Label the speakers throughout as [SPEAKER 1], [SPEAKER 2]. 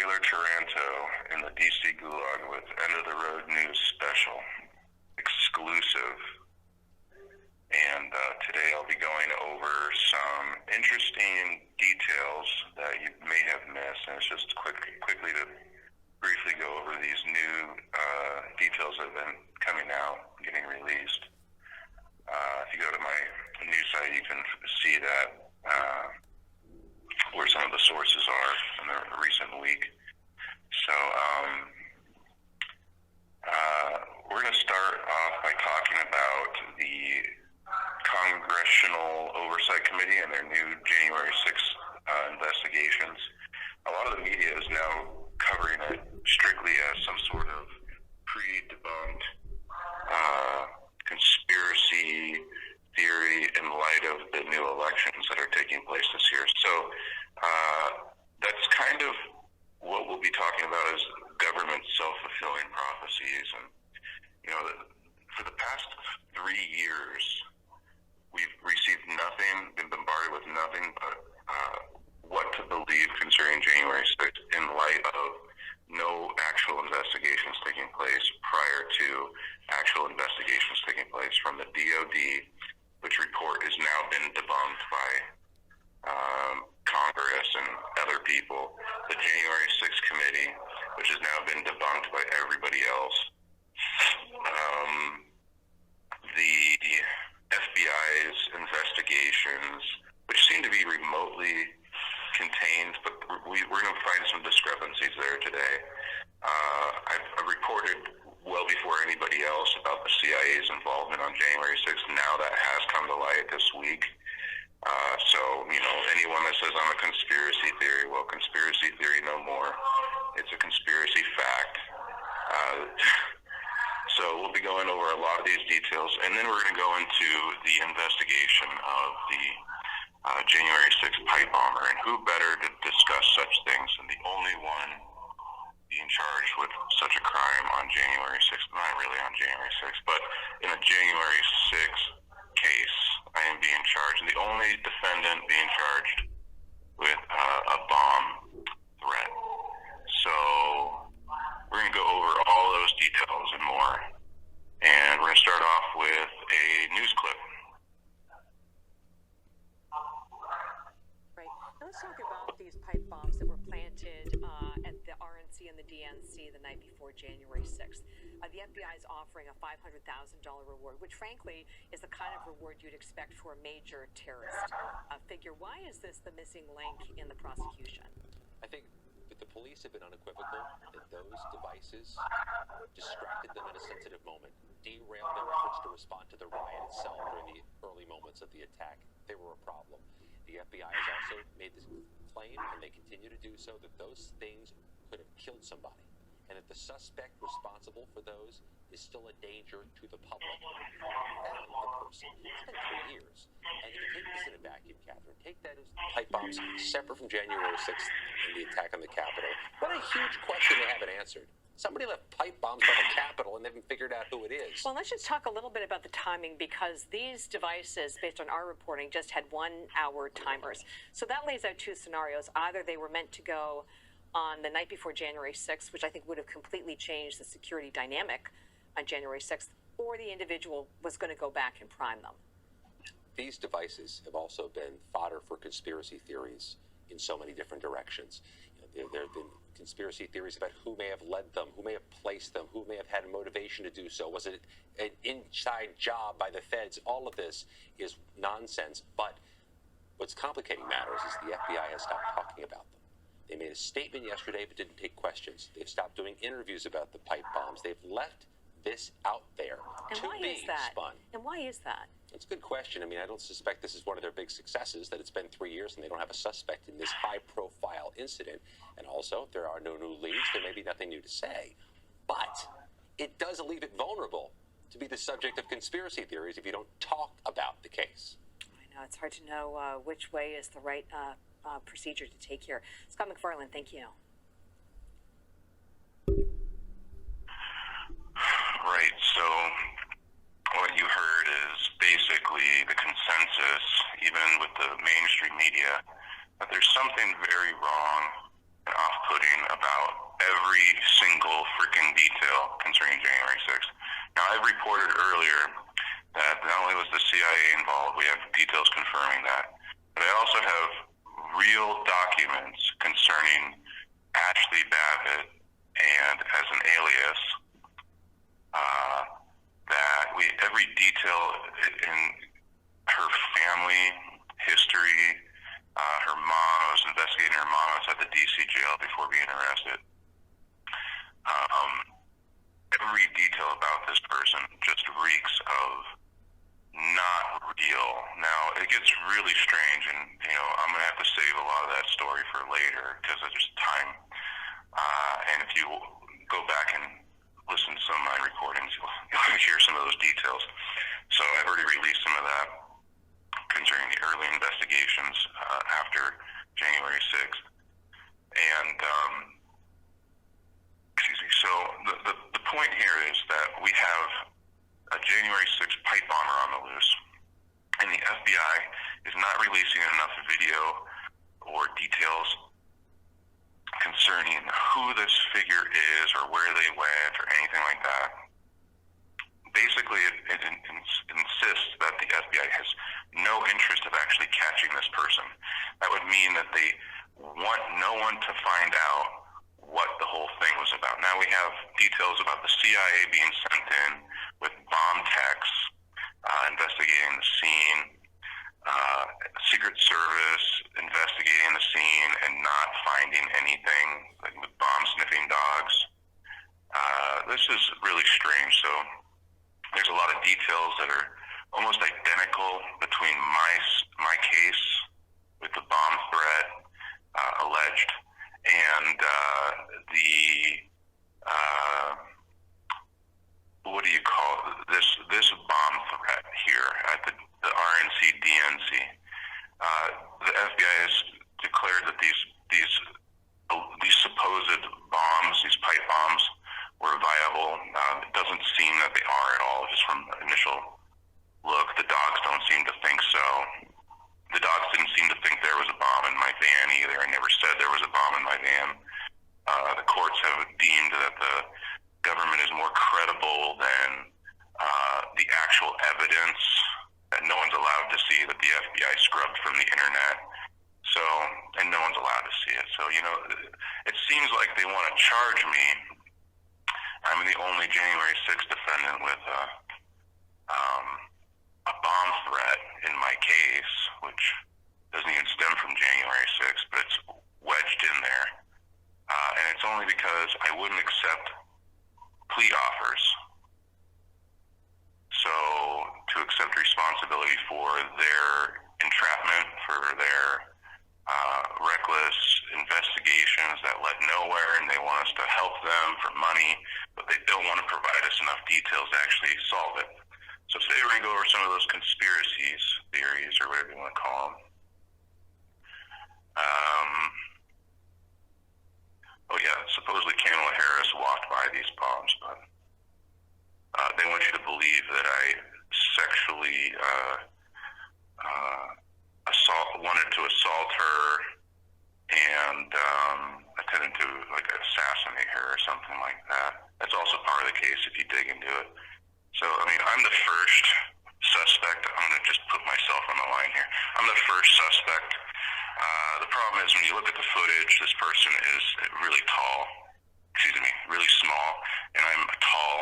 [SPEAKER 1] Taylor Taranto in the DC gulag with End of the Road News special, exclusive. And today I'll be going over some interesting details that you may have missed, and it's just quickly to briefly go over these new details that have been coming out, getting released. If you go to my news site, you can see that where some of the sources are in the recent week. So we're going to start off by talking about the Congressional Oversight Committee and their new January 6th investigations. A lot of the media is now covering it strictly as some sort of pre-debunked conspiracy theory in light of the new elections that are taking place this year. So that's kind of what we'll be talking about is government self-fulfilling prophecies. And, you know, for the past 3 years, we've received nothing, been bombarded with nothing but what to believe concerning January 6th in light of no actual investigations taking place prior to actual investigations taking place from the DOD, which report has now been debunked by Congress and other people, the January 6th committee, which has now been debunked by everybody else, the FBI's investigations, which seem to be remotely contained, but we're going to find some discrepancies there today. I've reported well before anybody else about the CIA's involvement on January 6th. Now that has come to light this week. So, you know, anyone that says I'm a conspiracy theory, well, conspiracy theory no more. It's a conspiracy fact. So we'll be going over a lot of these details, and then we're going to go into the investigation of the January 6th pipe bomber, and who better to discuss such things than the only one being charged with such a crime on January 6th, not really on January 6th, but in a January 6th case, I am being charged, and the only defendant being charged with a bomb threat. So we're going to go over all those details and more, and we're going to start off with a news clip.
[SPEAKER 2] Right. Now let's talk about these pipe bombs that were planted at the RNC and the DNC the night before January 6th. The FBI is offering a $500,000 reward, which frankly is the kind of reward you'd expect for a major terrorist figure. Why is this the missing link in the prosecution?
[SPEAKER 3] I think that the police have been unequivocal that those devices distracted them in a sensitive moment, derailed their efforts to respond to the riot itself during the early moments of the attack. They were a problem. The FBI has also made this claim, and they continue to do so, that those things could have killed somebody, and that the suspect responsible for those is still a danger to the public. Found the person. It's been 3 years. And if you take this in a vacuum, Catherine, take that as pipe bombs separate from January 6th and the attack on the Capitol. What a huge question they haven't answered. Somebody left pipe bombs on the Capitol and they haven't figured out who it is.
[SPEAKER 2] Well, let's just talk a little bit about the timing, because these devices, based on our reporting, just had 1 hour timers. So that lays out two scenarios. Either they were meant to go on the night before January 6th, which I think would have completely changed the security dynamic on January 6th, or the individual was going to go back and prime them.
[SPEAKER 3] These devices have also been fodder for conspiracy theories in so many different directions. You know, there have been conspiracy theories about who may have led them, who may have placed them, who may have had a motivation to do so. Was it an inside job by the feds? All of this is nonsense. But what's complicating matters is the FBI has stopped talking about them. They made a statement yesterday but didn't take questions. They've stopped doing interviews about the pipe bombs. They've left this out there to be spun.
[SPEAKER 2] And why is that?
[SPEAKER 3] It's a good question. I mean, I don't suspect this is one of their big successes, that it's been 3 years and they don't have a suspect in this high-profile incident. And also, if there are no new leads, there may be nothing new to say. But it does leave it vulnerable to be the subject of conspiracy theories if you don't talk about the case.
[SPEAKER 2] I know. It's hard to know which way is the right procedure to take here. Scott McFarland, thank you.
[SPEAKER 1] Right, so what you heard is basically the consensus, even with the mainstream media, that there's something very wrong and off-putting about every single freaking detail concerning January 6th. Now, I've reported earlier that not only was the CIA involved, we have details confirming that, but I also have real documents concerning Ashley Babbitt and as an alias, that every detail in her family history, her mom, I was investigating her mom outside the DC jail before being arrested. Every detail about this person just reeks of not real. Now, it gets really strange, and, I'm going to have to save a lot of that story for later because of just time. And if you go back and listen to some of my recordings, you'll hear some of those details. So I've already released some of that concerning the early investigations after January 6th. And, so the point here is that we have a January 6th pipe bomber on the loose, and the FBI is not releasing enough video or details concerning who this figure is or where they went or anything like that. Basically, it insists that the FBI has no interest of actually catching this person. That would mean that they want no one to find out what the whole thing was about. Now we have details about the CIA being sent in with bomb techs, investigating the scene, Secret Service investigating the scene and not finding anything, like with bomb sniffing dogs. This is really strange. So there's a lot of details that are almost identical between my case with the bomb threat alleged and what do you call it? This bomb threat here at the RNC DNC. The FBI has declared that these supposed bombs, these pipe bombs, were viable. It doesn't seem that they are at all, just from the initial look. The dogs don't seem to think so. The dogs didn't seem to think there was a bomb in my van either. I never said there was a bomb in my van. The courts have deemed that the government is more credible than the actual evidence that no one's allowed to see, that the FBI scrubbed from the internet. So, and no one's allowed to see it. So, it seems like they want to charge me. I'm the only January 6th defendant with a bomb threat in my case, which doesn't even stem from January 6th, but it's wedged in there. And it's only because I wouldn't accept plea offers. So, to accept responsibility for their entrapment, for their reckless investigations that led nowhere, and they want us to help them for money, but they don't want to provide us enough details to actually solve it. So today we're going to go over some of those conspiracies, theories, or whatever you want to call them. Oh yeah, supposedly Kamala Harris walked by these bombs, but they want you to believe that I sexually wanted to assault her and attempted to assassinate her or something like that. That's also part of the case if you dig into it. So, I'm the first suspect. I'm going to just put myself on the line here. I'm the first suspect. The problem is when you look at the footage, this person is really really small, and I'm tall,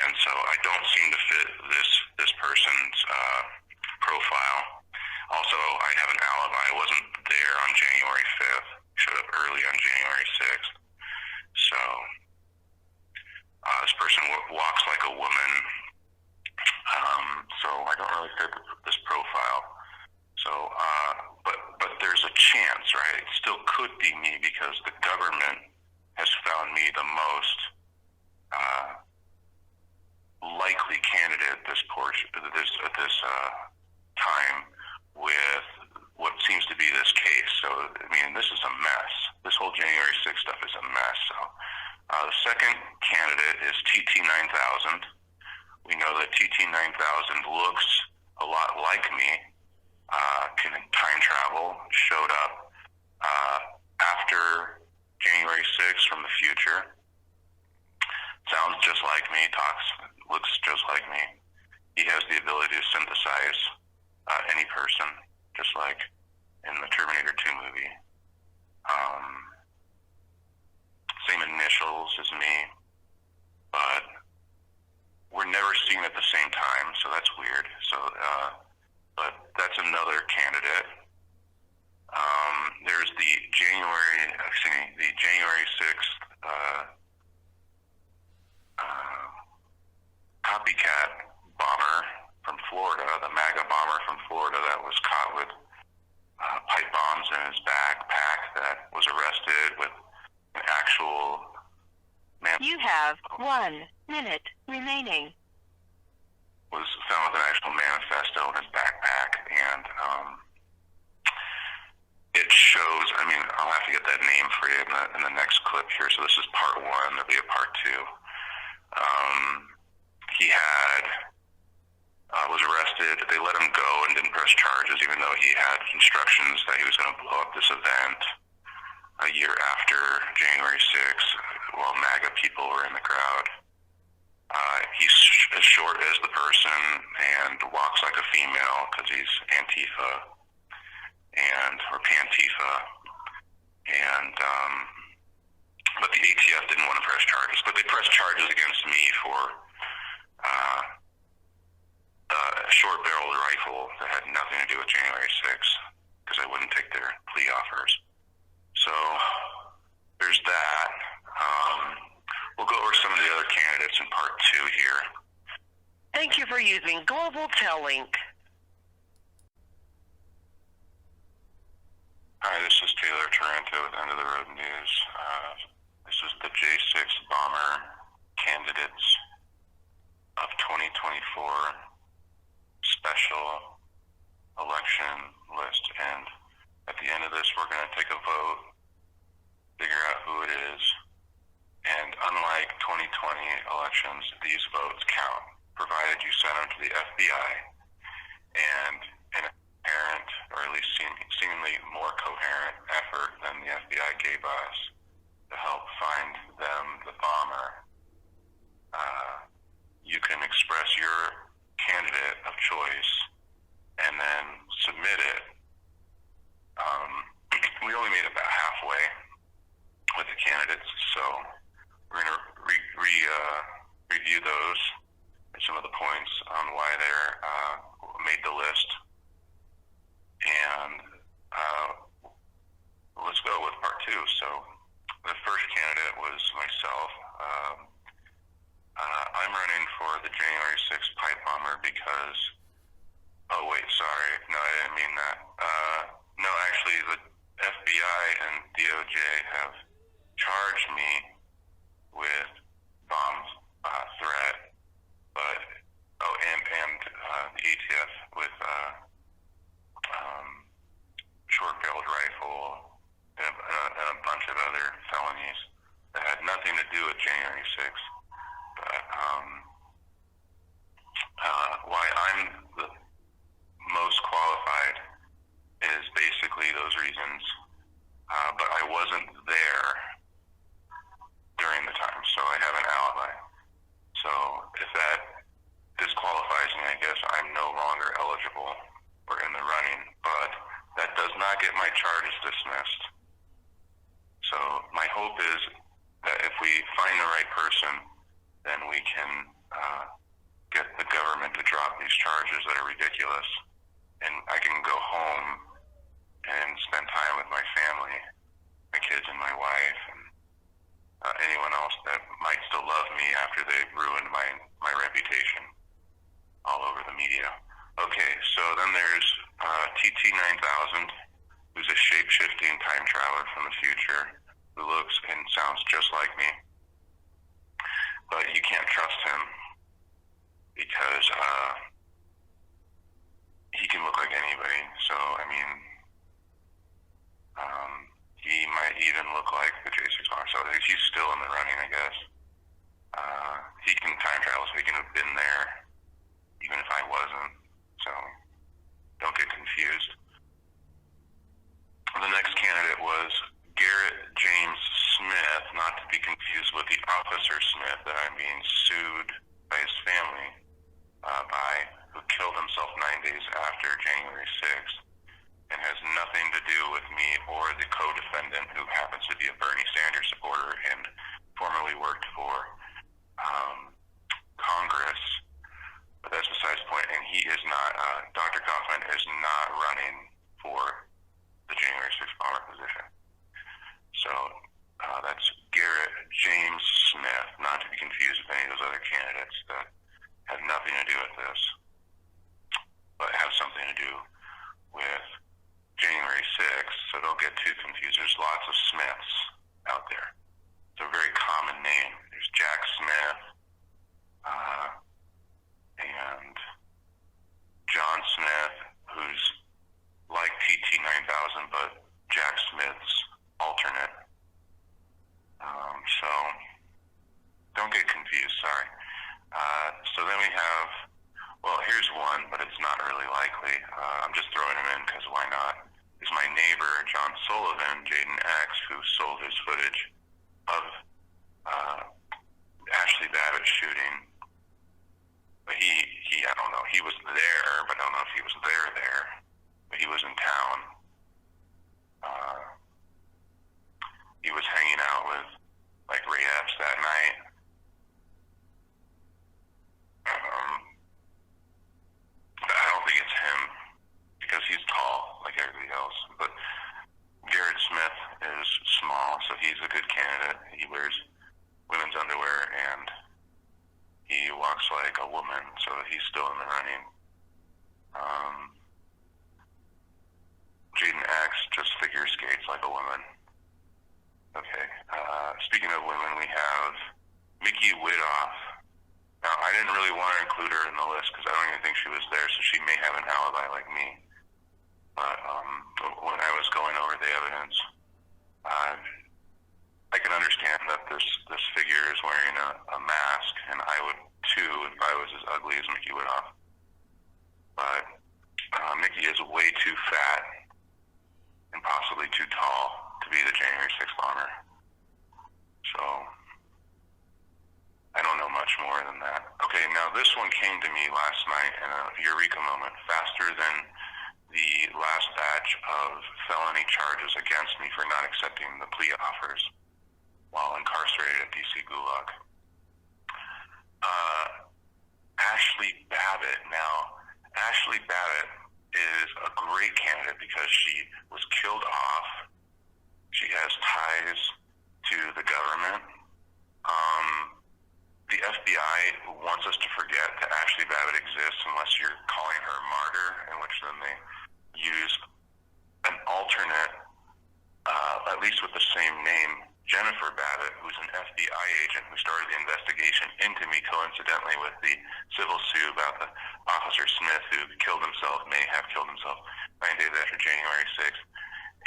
[SPEAKER 1] and so I don't seem to fit this person's profile. Also, I have an alibi. I wasn't there on January 5th. Showed up early on January 6th. So, this person walks like a woman, so I don't really fit this profile. So, but there's a chance, right? It still could be me because the government has found me the most likely candidate at this time with what seems to be this case. So, this is a mess. This whole January 6th stuff is a mess. So, the second candidate is TT9000. We know that TT9000 looks a lot like me, can time travel, showed up after January 6th from the future. Sounds just like me, looks just like me. He has the ability to synthesize any person, just like in the Terminator 2 movie. Same initials as me, but we're never seen at the same time, so that's weird. So, but that's another candidate. There's the January 6th copycat bomber from Florida, the MAGA bomber from Florida that was caught with pipe bombs in his backpack, that was arrested with an actual
[SPEAKER 4] You have 1 minute remaining.
[SPEAKER 1] Was found with an actual manifesto in his backpack, and it shows, I'll have to get that name for you in the next clip here. So this is part 1, there'll be a part 2. He was arrested. They let him go and didn't press charges, even though he had instructions that he was going to blow up this event a year after January 6th while MAGA people were in the crowd. He's as short as the person and walks like a female because he's Antifa or Pantifa. But the ATF didn't want to press charges. But they pressed charges against me for a short-barreled rifle that had nothing to do with January 6th because I wouldn't take their plea offers. So there's that. We'll go over some of the other candidates in part 2 here.
[SPEAKER 4] Thank you for using Global Tellink.
[SPEAKER 1] Hi, this is Taylor Taranto with End of the Road News. This is the J6 bomber candidates of 2024 special election list. And at the end of this, we're going to take a vote, figure out who it is. And unlike 2020 elections, these votes count, provided you send them to the FBI and an apparent, or at least seemingly more coherent effort than the FBI gave us to help find them the bomber. You can express your candidate of choice and then submit it. We only made it about halfway with the candidates, so we're going to review those and some of the points on why they're made the list. And let's go with part 2. So the first candidate was myself. I'm running for the January 6th pipe bomber because, oh wait, sorry, no, I didn't mean that. No, actually, the FBI and DOJ have charged me with bomb threat, but the ATF with short-barreled rifle and a bunch of other felonies that had nothing to do with January 6th. But why I'm the most qualified is basically those reasons. But I wasn't there during the time, so I have an alibi. So if that disqualifies me, I guess I'm no longer eligible or in the running. But that does not get my charges dismissed. So my hope is that if we find the right person, then we can get the government to drop these charges that are ridiculous, and I can go home and spend time with my family, my kids and my wife, and anyone else that might still love me after they've ruined my reputation all over the media. Okay, so then there's TT-9000, who's a shape-shifting time traveler from the future, who looks and sounds just like me. But you can't trust him because he can look like anybody. So, he might even look like the J6 bomber. So he's still in the running, I guess. He can time travel, so he can have been there, even if I wasn't. So don't get confused. The next candidate was Garrett James Smith that I'm being sued by his family, who killed himself 9 days after January 6th, and has nothing to do with me or the co-defendant, who happens to be a Bernie Sanders supporter and formerly worked for Congress. But that's besides the point. And he is not, Dr. Kaufman is not running for the January 6th bomber position. So that's Garrett James Smith, not to be confused with any of those other candidates that have nothing to do with this, but have something to do with January 6th. So don't get too confused. There's lots of Smiths out there. It's a very common name. There's Jack Smith and John Smith, who's like TT9000, but Jack Smith's alternate. So don't get confused, sorry. So then we have, well, here's one, but it's not really likely. I'm just throwing him in because why not? Is my neighbor, John Sullivan, Jaden X, who sold his footage of Ashley Babbitt's shooting. But he, I don't know, he was there, but I don't know if he was there. But he was in town. He was hanging out with, like, Ray Epps that night. But I don't think it's him, because he's tall, like everybody else. But Garrett Smith is small, so he's a good candidate. He wears women's underwear, and he walks like a woman, so he's still in the running. Jaden X just figure skates like a woman. Okay. Speaking of women, we have Mickey Widoff. Now, I didn't really want to include her in the list because I don't even think she was there, so she may have an alibi like me. But when I was going over the evidence, I can understand that this figure is wearing a mask, and I would too if I was as ugly as Mickey Widoff. But Mickey is way too fat and possibly too tall to be the January 6th bomber. So I don't know much more than that. Okay, now this one came to me last night in a eureka moment, faster than the last batch of felony charges against me for not accepting the plea offers while incarcerated at DC Gulag. Ashley Babbitt. Now, Ashley Babbitt is a great candidate because she was killed off. She has ties to the government. The FBI wants us to forget that Ashley Babbitt exists unless you're calling her a martyr, in which then they use an alternate, at least with the same name, Jennifer Babbitt, who's an FBI agent who started the investigation into me coincidentally with the civil suit about the Officer Smith who killed himself, may have killed himself 9 days after January 6th.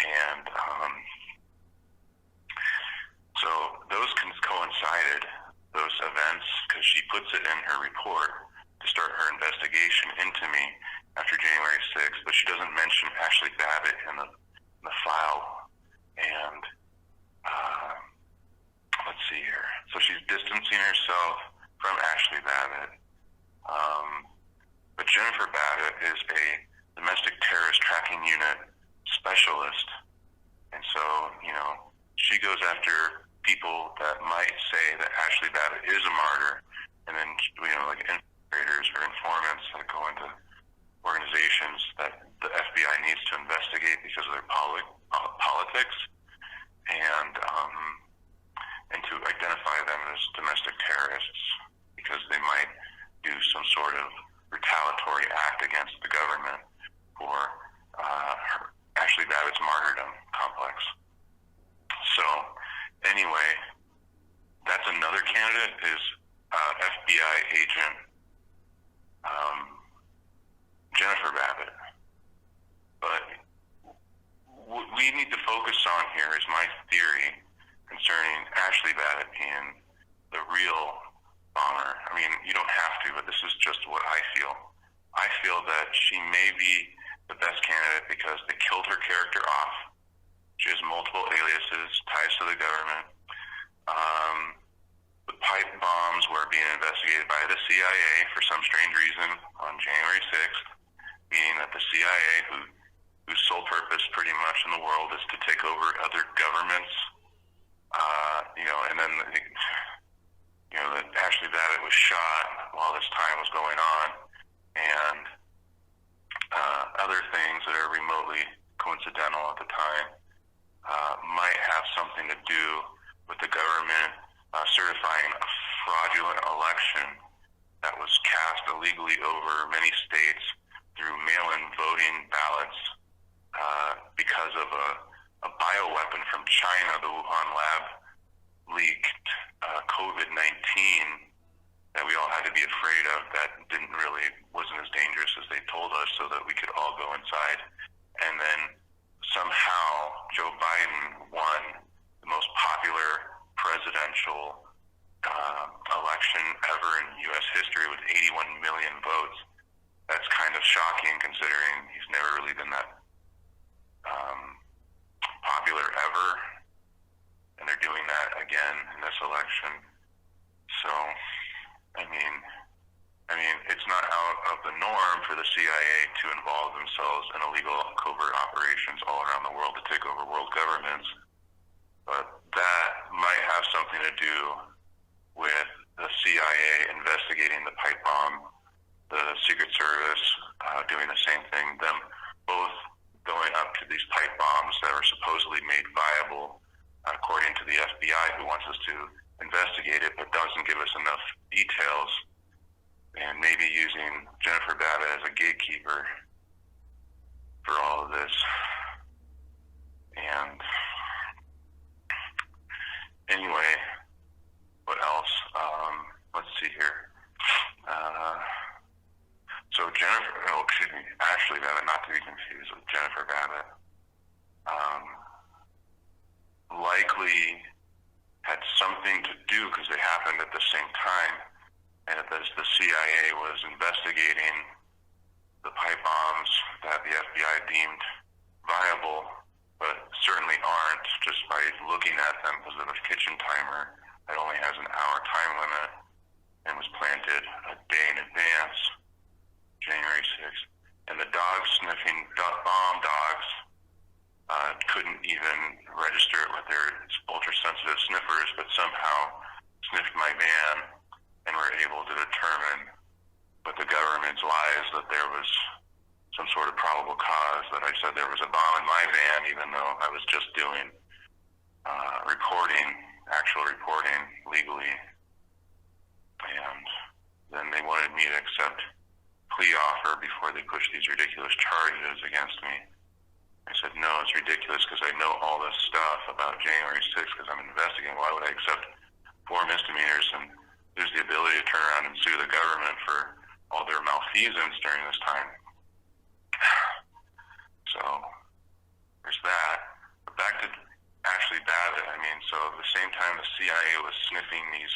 [SPEAKER 1] And so those coincided, those events, because she puts it in her report to start her investigation into me after January 6th, but she doesn't mention Ashley Babbitt in the file. And let's see here. So she's distancing herself from Ashley Babbitt. But Jennifer Babbitt is a domestic terrorist tracking unit specialist. And so, she goes after people that might say that Ashley Babbitt is a martyr. And then, like infiltrators or informants that go into organizations that the FBI needs to investigate because of their politics. And to identify them as domestic terrorists because they might do some sort of retaliatory act against the government for Ashley Babbitt's martyrdom complex. So anyway, that's another candidate is FBI agent Jennifer Babbitt. But what we need to focus on here is my theory concerning Ashley Babbitt being the real bomber. I mean, you don't have to, but this is just what I feel. I feel that she may be the best candidate because they killed her character off. She has multiple aliases, ties to the government. The pipe bomb being investigated by the CIA for some strange reason on January 6th, meaning that the CIA, whose sole purpose pretty much in the world is to take over other governments, and then, that Ashley Babbitt was shot while this time was going on, and other things that are remotely coincidental at the time might have something to do with the government certifying a fraudulent election that was cast illegally over many states through mail-in voting ballots because of a bioweapon from China. The Wuhan lab leaked COVID-19 that we all had to be afraid of, that wasn't as dangerous as they told us, so that we could all go inside. And then somehow Joe Biden won the most popular presidential election ever in U.S. history with 81 million votes. That's kind of shocking considering he's never really been that popular ever, and they're doing that again in this election. So, I mean, it's not out of the norm for the CIA to involve themselves in illegal covert operations all around the world to take over world governments, but that might have something to do with the CIA investigating the pipe bomb, the Secret Service doing the same thing, them both going up to these pipe bombs that were supposedly made viable, according to the FBI, who wants us to investigate it but doesn't give us enough details, and maybe using Jennifer Babbitt as a gatekeeper for all of this. And anyway, what else? Let's see here. Ashley Babbitt, not to be confused with Jennifer Babbitt, likely had something to do, because they happened at the same time, and the CIA was investigating the pipe bombs that the FBI deemed viable, but certainly aren't, just by looking at them, because of the kitchen timer that only has an hour time limit and was planted a day in advance, January 6th. And the dog-sniffing bomb dogs couldn't even register it with their ultra-sensitive sniffers, but somehow sniffed my van and were able to determine, with the government's lies, that there was some sort of probable cause, that I said there was a bomb in my van, even though I was just doing actual reporting legally. And then they wanted me to accept plea offer before they pushed these ridiculous charges against me. I said, no, it's ridiculous, because I know all this stuff about January 6th, because I'm investigating. Why would I accept 4 misdemeanors and lose the ability to turn around and sue the government for all their malfeasance during this time? So there's that. But back to Ashley Babbitt. So at the same time the CIA was sniffing these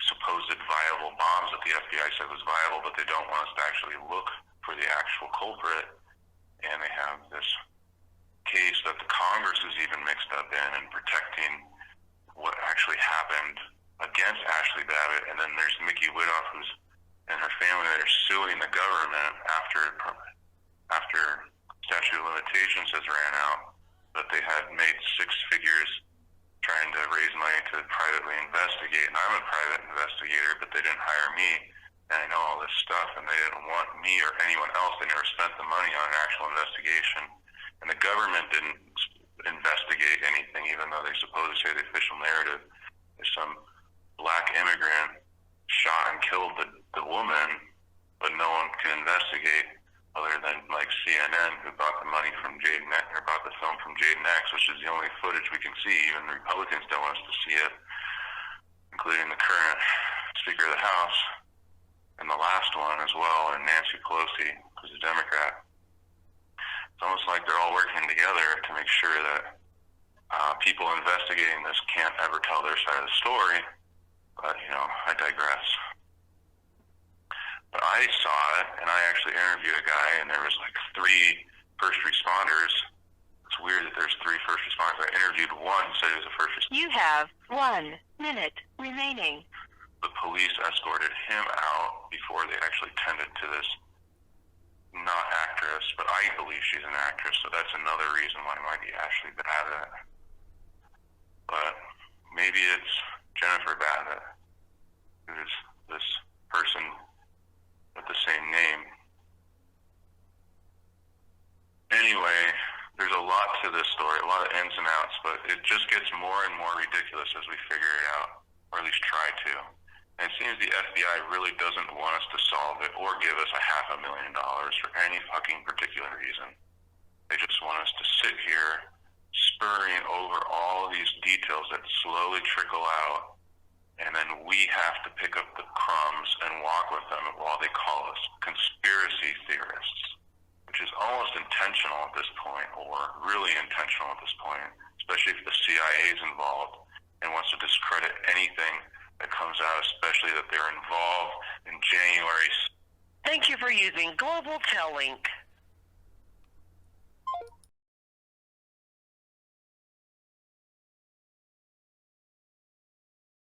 [SPEAKER 1] supposed viable bombs that the FBI said was viable, but they don't want us to actually look for the actual culprit. And they have this case that the Congress is even mixed up in protecting what actually happened against Ashley Babbitt. And then there's Mickey Widoff, who's and her family that are suing the government after statute of limitations has ran out, that they had made 6 figures trying to raise money to privately investigate. And I'm a private investigator, but they didn't hire me, and I know all this stuff, and they didn't want me or anyone else. They never spent the money on an actual investigation, and the government didn't investigate anything, even though they supposedly say the official narrative is some black immigrant shot and killed the woman, but no one can investigate other than like CNN, who bought the money from Jaden X, or bought the film from Jaden X, which is the only footage we can see. Even the Republicans don't want us to see it, including the current Speaker of the House and the last one as well, and Nancy Pelosi, who's a Democrat. It's almost like they're all working together to make sure that people investigating this can't ever tell their side of the story. But, I digress. But I saw it, and I actually interviewed a guy, and there was like 3 first responders. It's weird that there's 3 first responders. I interviewed one, said he was a first responder.
[SPEAKER 4] You have 1 minute remaining.
[SPEAKER 1] the police escorted him out before they actually tended to this not actress, but I believe she's an actress, so that's another reason why it might be Ashley Babbitt. But maybe it's Jennifer Babbitt, who's this person with the same name. Anyway, there's a lot to this story, a lot of ins and outs, but it just gets more and more ridiculous as we figure it out, or at least try to. And it seems the FBI really doesn't want us to solve it or give us $500,000 for any fucking particular reason. They just want us to sit here spurring over all of these details that slowly trickle out, and then we have to pick up the crumbs and walk with them while they call us conspiracy theorists, which is almost intentional at this point, or really intentional at this point, especially if the CIA is involved and wants to discredit anything that comes out, especially that they're involved in January.
[SPEAKER 4] Thank you for using Global Telling.